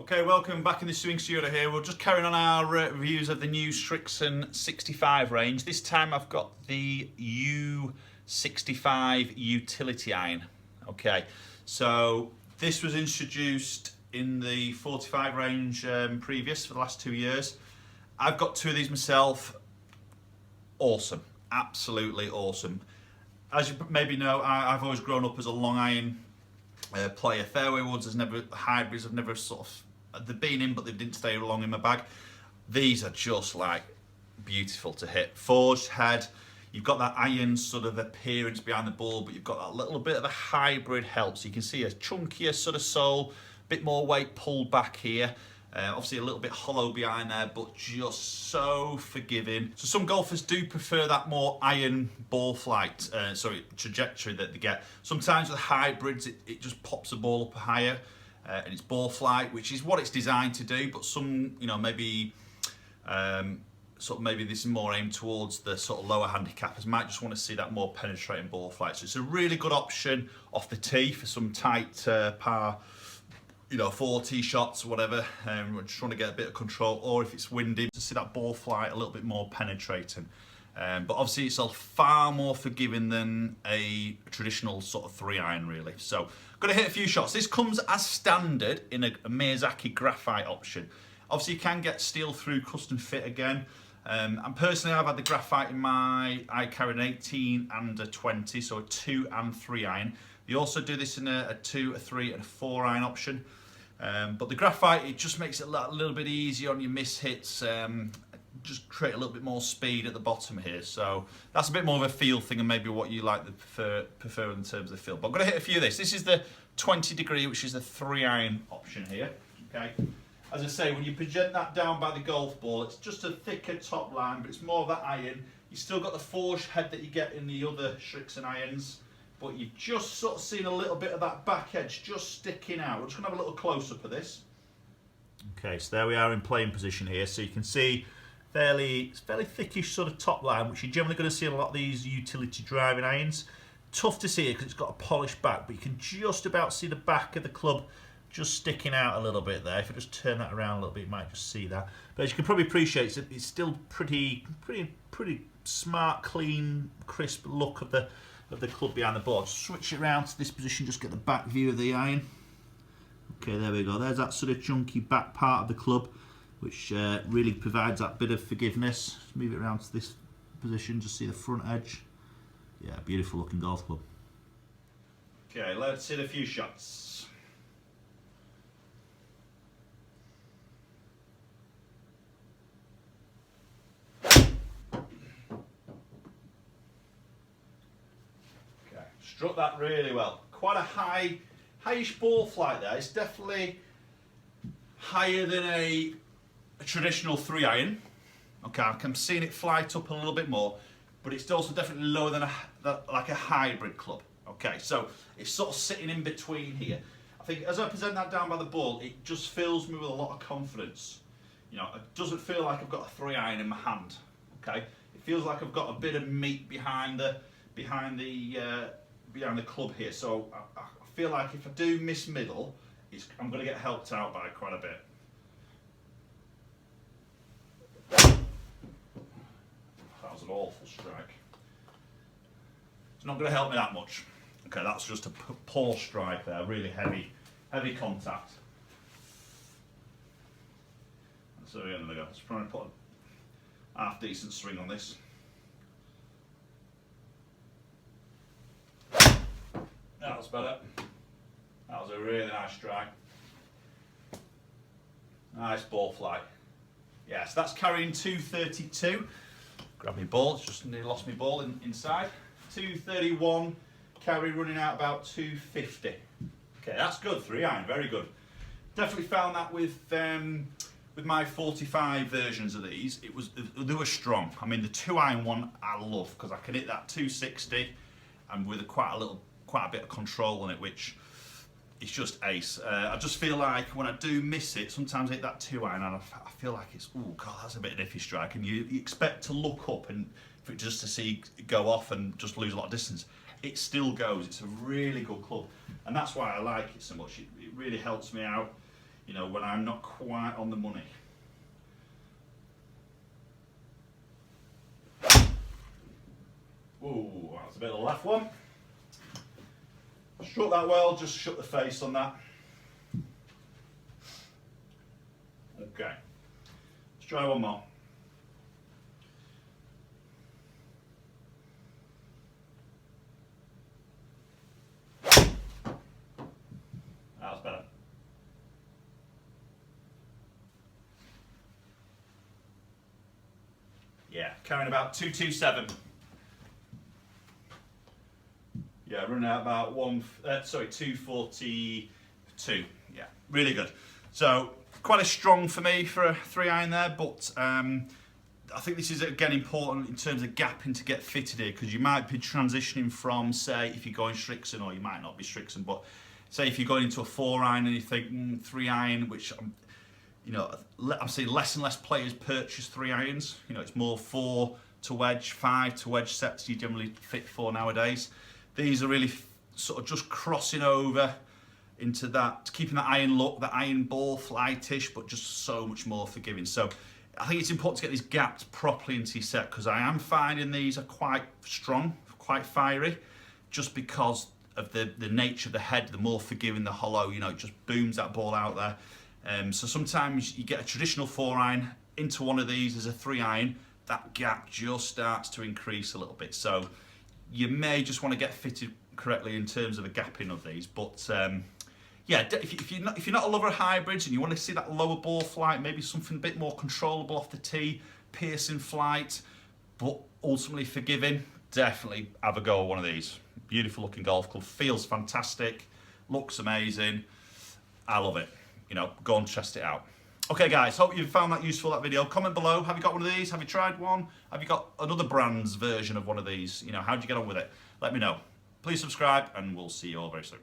Okay, welcome back in the Swing Studio here. We're just carrying on our reviews of the new Srixon 65 range. This time I've got the U65 utility iron. Okay, so this was introduced in the 45 range previous for the last 2 years. I've got 2 of these myself. Awesome, absolutely awesome. As you maybe know, I've always grown up as a long iron player. Fairway woods hybrids have never sort of, they've been in, but they didn't stay long in my bag. These are just like beautiful to hit. Forged head, you've got that iron sort of appearance behind the ball, but you've got that little bit of a hybrid help. So you can see a chunkier sort of sole, bit more weight pulled back here. Obviously a little bit hollow behind there, but just so forgiving. So some golfers do prefer that more iron ball flight, trajectory that they get. Sometimes with hybrids, it just pops the ball up higher and it's ball flight, which is what it's designed to do. But some, maybe maybe this is more aimed towards the sort of lower handicappers might just want to see that more penetrating ball flight. So it's a really good option off the tee for some tight par. 4 tee shots or whatever, we're just trying to get a bit of control, or if it's windy, to see that ball flight a little bit more penetrating. But obviously it's far more forgiving than a traditional sort of 3-iron really. So, got to hit a few shots. This comes as standard in a Miyazaki graphite option. Obviously you can get steel through custom fit again. And personally I've had the graphite in I carry an 18 and a 20, so a 2 and 3-iron. You also do this in a 2, a 3 and a 4-iron option. But the graphite, it just makes it a little bit easier on your miss hits, just create a little bit more speed at the bottom here. So that's a bit more of a feel thing and maybe what you like to prefer in terms of the feel. But I'm going to hit a few of this. This is the 20 degree, which is the 3-iron option here. Okay. As I say, when you project that down by the golf ball, it's just a thicker top line, but it's more of that iron. You've still got the forged head that you get in the other Srixon irons, but you've just sort of seen a little bit of that back edge just sticking out. We're just going to have a little close-up of this. Okay, so there we are in playing position here. So you can see fairly thickish sort of top line, which you're generally going to see in a lot of these utility driving irons. Tough to see it because it's got a polished back, but you can just about see the back of the club just sticking out a little bit there. If I just turn that around a little bit, you might just see that. But as you can probably appreciate, it's still pretty smart, clean, crisp look of the club behind the ball. Switch it around to this position, just get the back view of the iron. Okay, there we go. There's that sort of chunky back part of the club, which really provides that bit of forgiveness. Just move it around to this position, just see the front edge. Yeah, beautiful looking golf club. Okay, let's hit a few shots. Struck that really well. Quite a highish ball flight there. It's definitely higher than a traditional 3-iron. Okay, I'm seeing it flight up a little bit more, but it's also definitely lower than like a hybrid club. Okay, so it's sort of sitting in between here. I think as I present that down by the ball, it just fills me with a lot of confidence. It doesn't feel like I've got a 3-iron in my hand. Okay, it feels like I've got a bit of meat behind the club here, so I feel like if I do miss middle, I'm going to get helped out by quite a bit. That was an awful strike. It's not going to help me that much. Okay, that's just a poor strike there, really heavy contact. So there we go. Let's try and put a half decent swing on this. That was better. That was a really nice strike. Nice ball flight. Yeah, so that's carrying 232. Grab my ball, it's just nearly lost my ball inside. 231, carry running out about 250. Okay, that's good, 3-iron, very good. Definitely found that with my 45 versions of these, they were strong. I mean, the 2-iron one I love because I can hit that 260 and with quite a bit of control on it, which is just ace. I just feel like when I do miss it, sometimes I hit that 2-iron and I feel like it's, oh god, that's a bit of an iffy strike, and you expect to look up and for it just to see it go off and just lose a lot of distance. It still goes. It's a really good club, and that's why I like it so much. It really helps me out. you know, when I'm not quite on the money. Ooh, that's a bit of a left one. Struck that well, just shut the face on that. Okay, let's try one more. That's better. Yeah, carrying about 227. Yeah, running out about 242. Yeah, really good. So quite a strong for me for a 3-iron there, but I think this is again important in terms of gapping to get fitted here, because you might be transitioning from, say, if you're going Strixon, or you might not be Strixon, but say if you're going into a 4-iron and you think 3-iron, which you know, I'm seeing less and less players purchase 3-irons. You know, it's more 4 to wedge, 5 to wedge sets you generally fit for nowadays. These are really sort of just crossing over into that, keeping that iron look, that iron ball flightish, but just so much more forgiving. So I think it's important to get these gapped properly into your set, because I am finding these are quite strong, quite fiery, just because of the nature of the head. The more forgiving the hollow, you know, it just booms that ball out there. So sometimes you get a traditional 4-iron into one of these as a 3-iron, that gap just starts to increase a little bit. So you may just want to get fitted correctly in terms of the gapping of these. But yeah, if you're not a lover of hybrids and you want to see that lower ball flight, maybe something a bit more controllable off the tee, piercing flight, but ultimately forgiving, definitely have a go at one of these. Beautiful looking golf club, feels fantastic, looks amazing. I love it. You know, go and test it out. Okay guys, hope you found that useful, that video. Comment below, have you got one of these? Have you tried one? Have you got another brand's version of one of these? You know, how'd you get on with it? Let me know. Please subscribe and we'll see you all very soon.